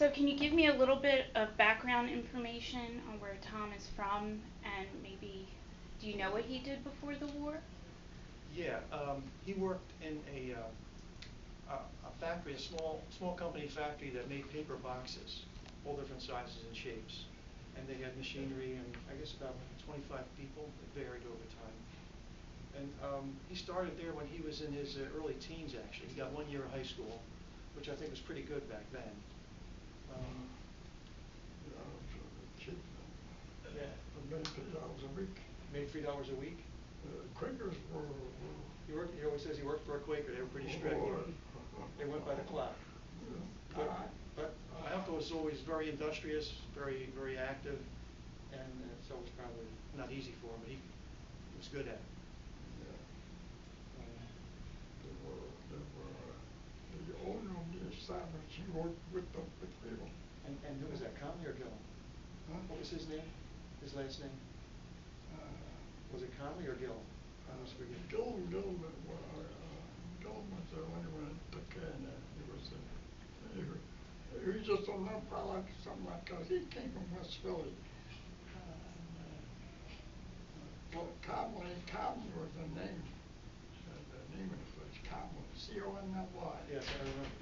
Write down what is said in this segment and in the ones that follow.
So can you give me a little bit of background information on where Tom is from, and maybe do you know what he did before the war? Yeah, he worked in a factory, a small company factory that made paper boxes, all different sizes and shapes. And they had machinery and I guess about 25 people. It varied over time. And he started there when he was in his early teens, actually. He got 1 year of high school, which I think was pretty good back then. Yeah, so the cheap. Yeah. I made $3 a week. Made $3 a week. Quakers were. He always says he worked for a Quaker. They were pretty strict. They went by the clock. But my uncle was always very industrious, very active, and so it was probably not easy for him, but he was good at it. The owner of the establishment, he worked with the people. And who was that, Conley or Gillum? Huh? What was his name? His last name? Was it Conley or Gillum? I always forget. Gillum was the only one that took care of that. He was just a little fella, something like that. He came from West Philly. Well, Conley was the name. The name of the place, Conley, C-O-N-L-Y. Yes, I remember.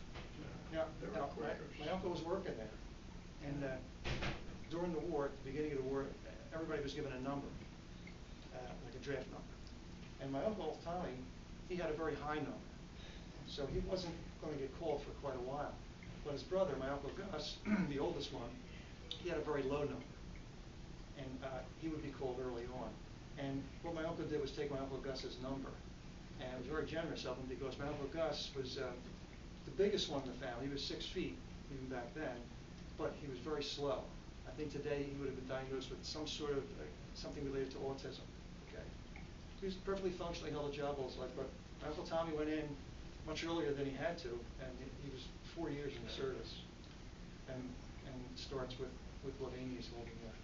My uncle was working there, and during the war, at the beginning of the war, everybody was given a number, like a draft number. And my uncle Tommy, he had a very high number, so he wasn't going to get called for quite a while. But his brother, my uncle Gus, the oldest one, he had a very low number, and he would be called early on. And what my uncle did was take my Uncle Gus's number, and it was very generous of him because my Uncle Gus was the biggest one in the family. He was 6 feet even back then, but he was very slow. I think today he would have been diagnosed with some sort of something related to autism. Okay, he was perfectly functioning, held a job all his life, but my Uncle Tommy went in much earlier than he had to, and he was 4 years in the service, and starts with what Amy is holding up.